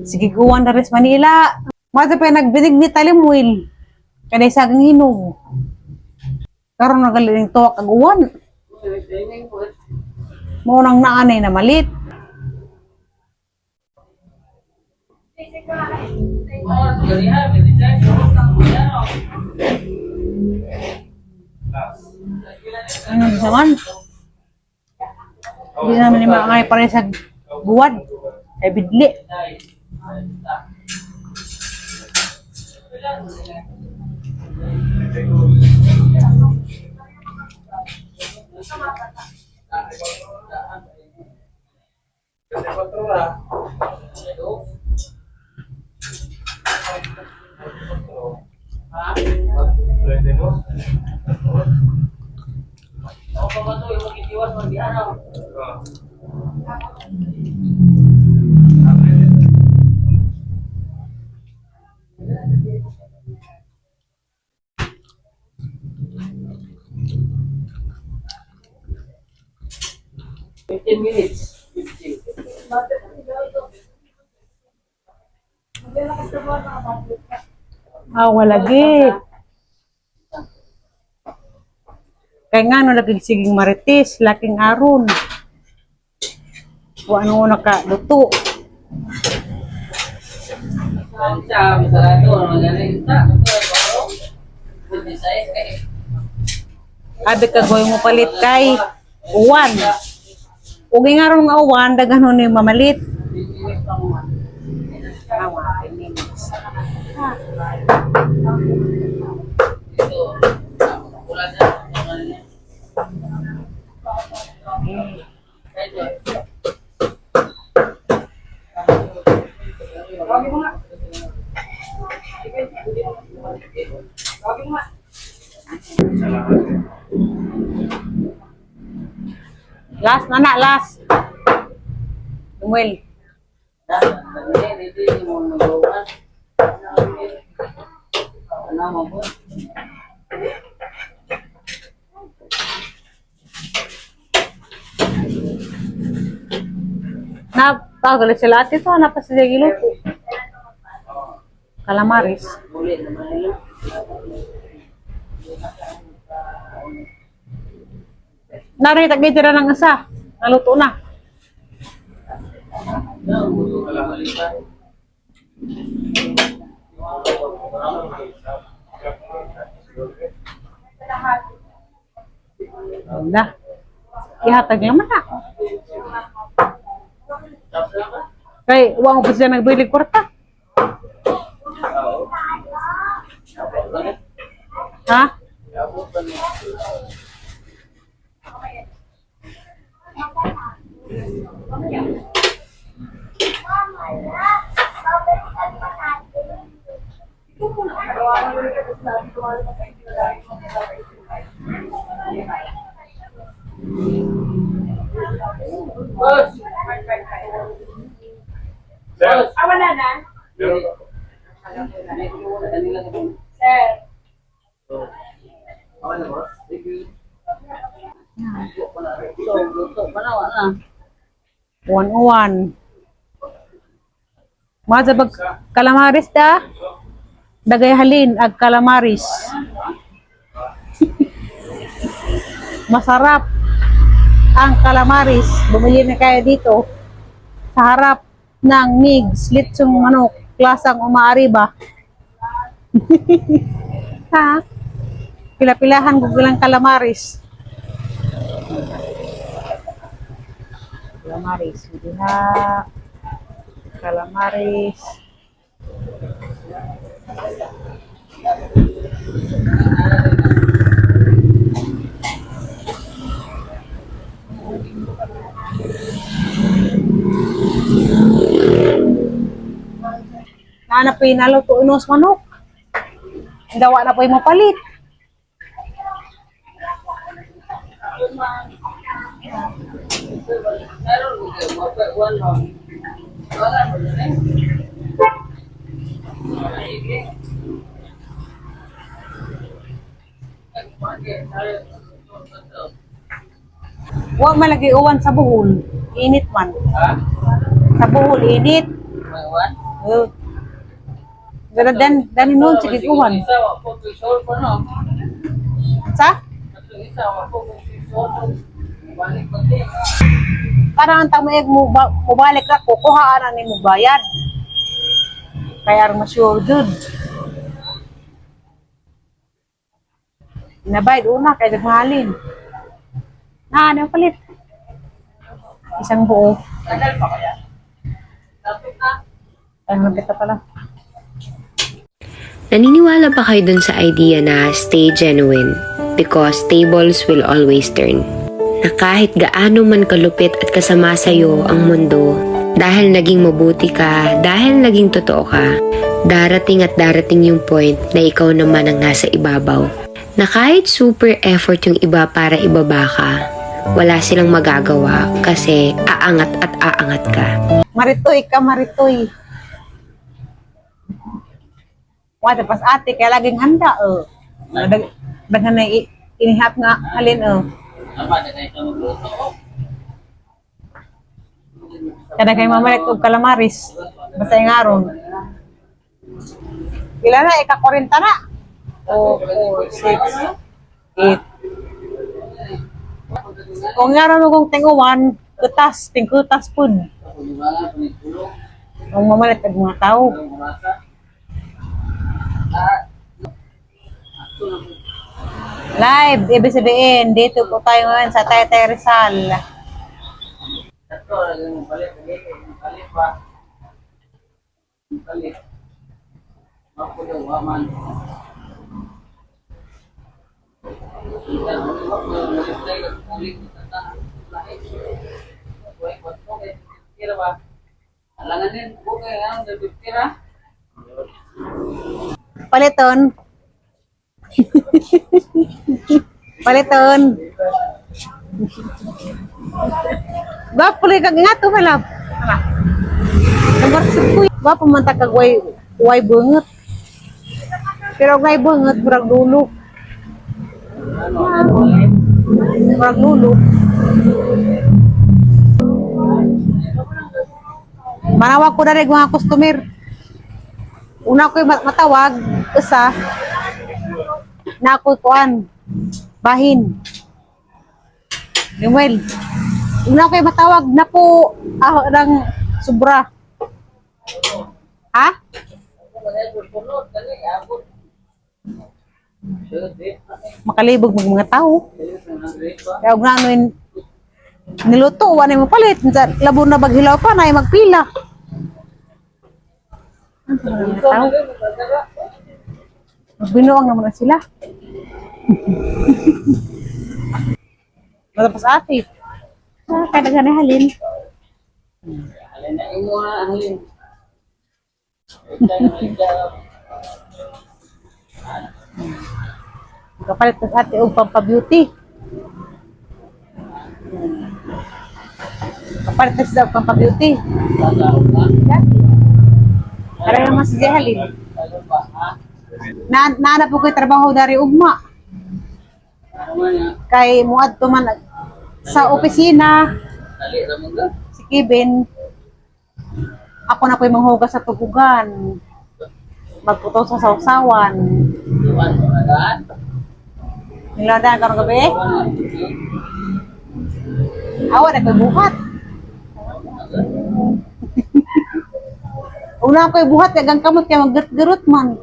Sige guwan na res Manila. Mata pa nagbinig ni Talimwil. Kanay sa hinog. Karon nagaling to kag uwan. Mo nang naanay na malit. Ano naman? Hindi naman ni maangay pare sa buwan. Ay bidli. Wala gi. Kaya nga no lagi siging marites, laking aron. O ano nakaluto. Abi ka goy mo palit kay uwan. Ug nga ron nga uwan daghan ni mamalit. Last na last. Dumel. Napagalit sila ate to, napasila giluto. Calamares. Naray tagay tira ng asa. Naluto na. Ganda. Ihatag naman na. Kay, uwang pa siya nagbilig kwarta. Ha? Sir. Wala na? Sir. Sir. Uwan-uwan. Mazabag calamares da. Dagay halin ag calamares. Masarap ang calamares. Bumili na kayo dito sa harap ng Migs, litsong manok, klasang umaariba. Ha? Pila-pilahan ko bilang calamares. Calamares, diha. Calamares. Hanap po yung naluto inos manok. Dawa na po yung mapalit. Huwag malagi uwan sa buhol. Init man. Sa buhol, init. Oh. Pero dan noon sige kuhan. Isa, wako to isol pa no. Sa? Atong isa, wako to isol. Balik pa din. Parang ang tamayag mo balik ra kukuhaan na nimo bayad. Kaya ang ma-sure jud. Nabayad una kay nagmahalin. Ano palit? Isang buo. Tagal pa kaya? Tapos na. Ay, napita pala. Naniniwala ba kayo dun sa idea na stay genuine because tables will always turn? Na kahit gaano man kalupit at kasama sa'yo ang mundo, dahil naging mabuti ka, dahil naging totoo ka, darating at darating yung point na ikaw naman ang nasa ibabaw. Na kahit super effort yung iba para ibaba ka, wala silang magagawa kasi aangat at aangat ka. Maritoy ka, maritoy. Wala pas ate, kaya laging handa, Daghan na inihap nga, halin, Tama, dagay ka magluto. Kada kay mamalit og kalamaris. Basta yung aron. Pila na, ika-40 na. 4, 6, 8. Kung nga rin kong tinguan, tingkutas po. Kung mamalit ang mga tao. Live, ibig sabihin, dito po tayo ngayon sa Taytay Rizal. Ito, balik pa. Balik. Ako daw, waman. Alanganin, bukay ang nagtira. Paliton. Paliton. Gwapo rin kag nga to, malap. Number 6 gwapo man ta kag way bunget. Pero way bunget, murag dulo. Murag dulo. Manawag ko na rin mga customer. Una ko'y matawag, isa, na ako kuan, bahin. Well, una ko'y matawag na po, ng sobra. Ha? Makalibog mga tao. Kaya huwag namin niluto, wala mo palit. Labo na baghilaw pa, na magpila. Tao. Magbinuang naman na sila. Matapos ate. Kadaghan na halin. Halin na imo na, halin. Kapalit sa ate o pampabeauty. Kapalit sa pampabeauty. Para naman si Jehalin. Naanap po ko'y trabaho dari ugma. Kay muad to man sa opisina. Si Kevin. Ako na po'y manghugas sa tubugan. Magputo sa sausawan. Niladaan ka ng gabi? Awa na ko'y buhat. Una ko'y buhat, kagang kamot kaya mag-garot man.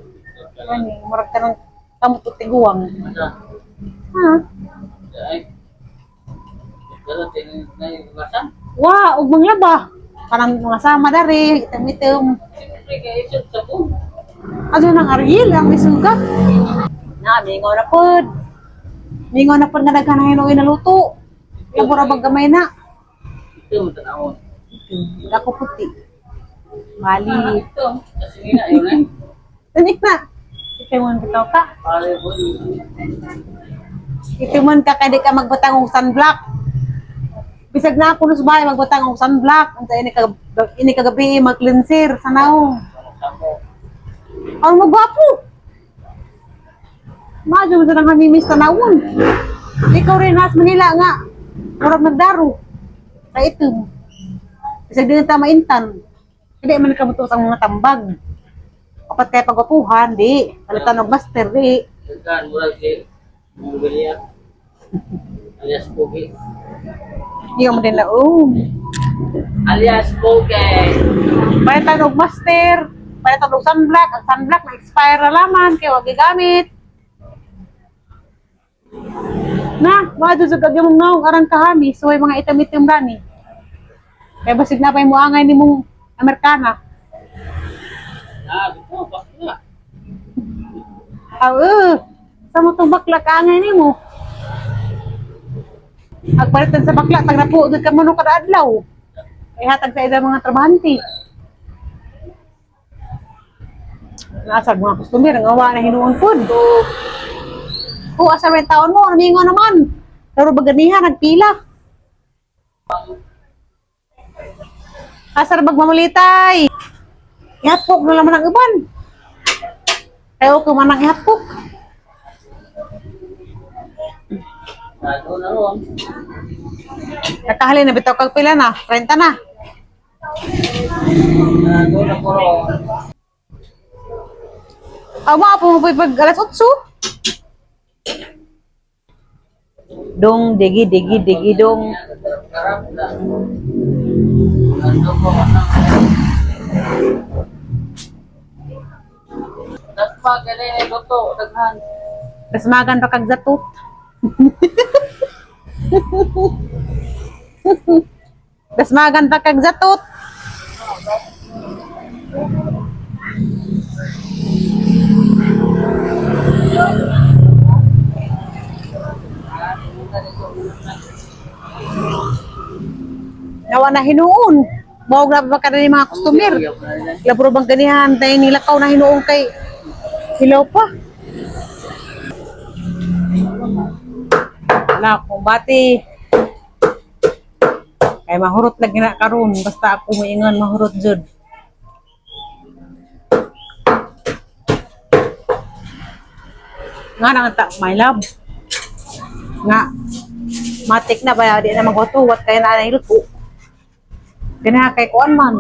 Marag ka ng kamot o tiguang. Ha? Wow, ug manglaba. Parang mga sama dari, item-item. Ano nang Ariel, ang isuga? Mingaw na pod. Mingaw na pod nga nagkanahin o inaluto. Labura bag gamay na. Ito mo tanawon. Ako puti. Mali. Ito, kasi nga yun eh. Tanik na. Itimuan bitaw ka. Pare po. Itimuan ka kaya di ka magbutang og sunblock. Bisag na ako sa bahay magbutang og sunblock. Ang ini kagabi mag-cleanser sa naong. Ang magwapo. Madyo sa nang hamimis tanawon. Ikaw rin nas Manila nga. Murag nagdaro. Kaya ito. Bisag din ta maintan. Hindi man kabutos ang mga tambag. Kapat kaya pagwapuhan, di. Palitan og master, di. Daghan murag di Mongolia. Alias Pogi. Hindi mo din na, oh. Alias Pogi. Palitan og master. Palitan og sunblock. Ang sunblock na-expire na laman. Kaya wag gigamit. Na, mga sa kagyan mong naong arang kahami. So, ay mga itam-itim rani. Kaya basig na pa yung muangay ni mong Amerikana. Dito bakla. Sa mo itong bakla kaangay ni mo. Agpalitan sa bakla, tag na po, doon ka mo nung kada adlaw. Ay hatag sa ida mga trabahante. Nasag mga customer, ang awa na hinuon po. Asa may taon mo, namingo naman. Pero baganihan, nagpila. Asa na magmamalitay. Ihapok na naman ang uban. Kaya ko man ang ihapok. Ano na ron? Nakahali na bitaw kag pila na, 30 na. Ano na ko ron? Awa po mo pag alas 8. Dong, digi, dong. Karap na. Ano ko ano? Daspa kaya luto daghan. Tas magan pa kag zatot. Tas magan pa kag zatot. Nawa na hinuon. Mawag na ba ka na mga customer? Labro bang ganihan tayo nilakaw na hinuon kay hilaw pa. Wala akong bati. Kay mahurot lagi na karon basta ako moingon mahurot jud. Nga nang ta, my love. Nga matik na ba di na magwatuwat kaya na niluto. Ganaha kay kuan man.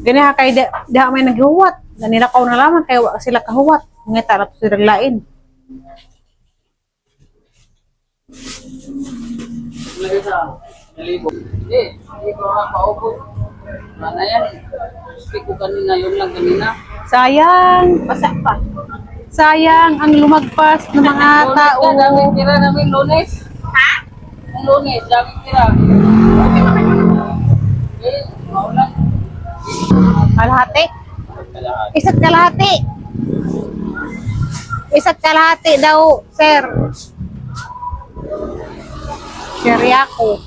Ganaha kay da may naghuwat. Nanilakaw na lamang kay wa sila kahuwat. Nga tarap sila lain. Lagi sa naligo. Hindi ko na paubos. Ano yan? Speak ko kanina, yun lang kanina. Sayang, basa pa. Sayang ang lumagpas ng mga tao. Daming tira namin lunes. Ha? Ang lunes, daming tira. Maulan. Kalahati. Isa't kalahati. Isa't kalahati daw, sir. Sir Yako.